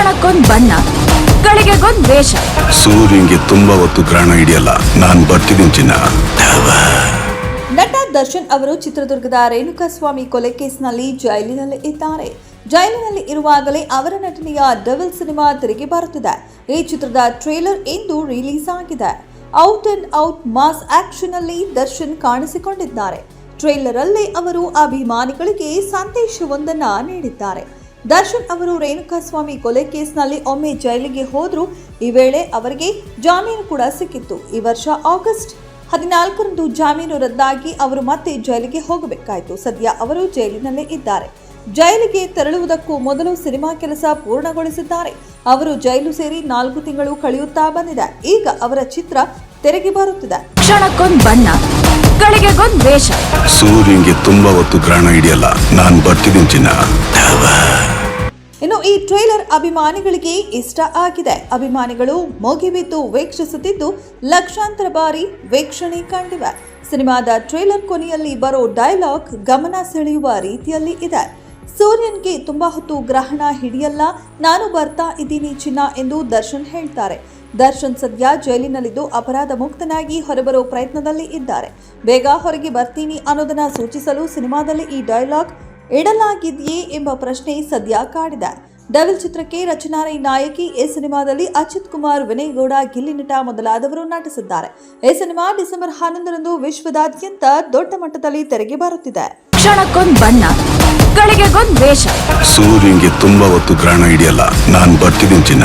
ಕ್ಷಣಕ್ಕೊಂದ್ ಬಣ್ಣ, ಗಳಿಗೆಗೊಂದ್ ವೇಷ. ಸೂರ್ಯಂಗೆ ತುಂಬಾ ಹೊತ್ತು ಗ್ರಹಣ ಹಿಡಿಯಲ್ಲ. ನಾನ್ ಬರ್ತಿದ್ದೀನಿ ಚಿನ್ನ. ನಟ ದರ್ಶನ್ ಅವರು ಚಿತ್ರದುರ್ಗದ ರೇಣುಕಾಸ್ವಾಮಿ ಕೊಲೆ ಕೇಸ್ನಲ್ಲಿ ಜೈಲಿನಲ್ಲಿ ಇದ್ದಾರೆ. ಜೈಲಿನಲ್ಲಿ ಇರುವಾಗಲೇ ಅವರ ನಟನೆಯ ಡೆವಿಲ್ ಸಿನಿಮಾ ತೆರೆಗೆ ಬರುತ್ತಿದೆ. ಈ ಚಿತ್ರದ ಟ್ರೇಲರ್ ಇಂದು ರಿಲೀಸ್ ಆಗಿದೆ. Out and out mass action ಅಲ್ಲಿ ದರ್ಶನ್ ಕಾಣಿಸಿಕೊಂಡಿದ್ದಾರೆ. ಟ್ರೇಲರ್ ಅಲ್ಲಿ ಅವರು ಅಭಿಮಾನಿಗಳಿಗೆ ಸಂದೇಶವೊಂದನ್ನ ನೀಡಿದ್ದಾರೆ. ದರ್ಶನ್ ಅವರು ರೇಣುಕಾಸ್ವಾಮಿ ಕೊಲೆ ಕೇಸ್ನಲ್ಲಿ ಒಮ್ಮೆ ಜೈಲಿಗೆ ಹೋದ್ರು. ಈ ವೇಳೆ ಅವರಿಗೆ ಜಾಮೀನು ಕೂಡ ಸಿಕ್ಕಿತ್ತು. ಈ ವರ್ಷ ಆಗಸ್ಟ್ 14ರಂದು ಜಾಮೀನು ರದ್ದಾಗಿ ಅವರು ಮತ್ತೆ ಜೈಲಿಗೆ ಹೋಗಬೇಕಾಯಿತು. ಸದ್ಯ ಅವರು ಜೈಲಿನಲ್ಲೇ ಇದ್ದಾರೆ. ಜೈಲಿಗೆ ತೆರಳುವುದಕ್ಕೂ ಮೊದಲು ಸಿನಿಮಾ ಕೆಲಸ ಪೂರ್ಣಗೊಳಿಸಿದ್ದಾರೆ. ಅವರು ಜೈಲು ಸೇರಿ 4 ತಿಂಗಳು ಕಳೆಯುತ್ತಾ ಬಂದಿದೆ. ಈಗ ಅವರ ಚಿತ್ರ ತೆರೆಗೆ ಬರುತ್ತಿದೆ. ಕ್ಷಣಕ್ಕೊಂದ್ ಬಣ್ಣ, ಗಳಿಗೆಗೊಂದ್ ವೇಷ. ಸೂರ್ಯಂಗೆ ತುಂಬಾ ಹೊತ್ತು ಗ್ರಹಣ ಹಿಡಿಯಲ್ಲ. ನಾನ್ ಬರ್ತಿದ್ದೀನಿ ಚಿನ್ನ. ಇನ್ನು ಈ ಟ್ರೇಲರ್ ಅಭಿಮಾನಿಗಳಿಗೆ ಇಷ್ಟ ಆಗಿದೆ. ಅಭಿಮಾನಿಗಳು ಮುಗಿಬಿದ್ದು ವೀಕ್ಷಿಸುತ್ತಿದ್ದು ಲಕ್ಷಾಂತರ ಬಾರಿ ವೀಕ್ಷಣೆ ಕಂಡಿವೆ. ಸಿನಿಮಾದ ಟ್ರೇಲರ್ ಕೊನೆಯಲ್ಲಿ ಬರೋ ಡೈಲಾಗ್ ಗಮನ ಸೆಳೆಯುವ ರೀತಿಯಲ್ಲಿ ಇದೆ. ಸೂರ್ಯನ್ಗೆ ತುಂಬಾ ಹೊತ್ತು ಗ್ರಹಣ ಹಿಡಿಯಲ್ಲ, ನಾನು ಬರ್ತಾ ಇದ್ದೀನಿ ಚಿನ್ನ ಎಂದು ದರ್ಶನ್ ಹೇಳ್ತಾರೆ. ದರ್ಶನ್ ಸದ್ಯ ಜೈಲಿನಲ್ಲಿದ್ದು ಅಪರಾಧ ಮುಕ್ತನಾಗಿ ಹೊರಬರೋ ಪ್ರಯತ್ನದಲ್ಲಿ ಇದ್ದಾರೆ. ಬೇಗ ಹೊರಗೆ ಬರ್ತೀನಿ ಅನ್ನೋದನ್ನ ಸೂಚಿಸಲು ಸಿನಿಮಾದಲ್ಲಿ ಈ ಡೈಲಾಗ್ ಇಡಲಾಗಿದೆಯೇ ಎಂಬ ಪ್ರಶ್ನೆ ಸದ್ಯ ಕಾಡಿದೆ. ಡೆವಿಲ್ ಚಿತ್ರಕ್ಕೆ ರಚನಾ ರೈ ನಾಯಕಿ. ಈ ಸಿನಿಮಾದಲ್ಲಿ ಅಚ್ಯುತ್ ಕುಮಾರ್, ವಿನಯ್ ಗೌಡ, ಗಿಲ್ಲಿ ನಟ ಮೊದಲಾದವರು ನಟಿಸಿದ್ದಾರೆ. ಈ ಸಿನಿಮಾ ಡಿಸೆಂಬರ್ 11ರಂದು ವಿಶ್ವದಾದ್ಯಂತ ದೊಡ್ಡ ಮಟ್ಟದಲ್ಲಿ ತೆರೆಗೆ ಬರುತ್ತಿದೆ. ಕ್ಷಣಕ್ಕೊಂದ್ ಬಣ್ಣ, ಗಳಿಗೆಗೊಂದ್ ವೇಷ. ಸೂರ್ಯಂಗೆ ತುಂಬಾ ಹೊತ್ತು ಗ್ರಹಣ ಹಿಡಿಯಲ್ಲ. ನಾನ್ ಬರ್ತಿದ್ದೀನಿ ಚಿನ್ನ.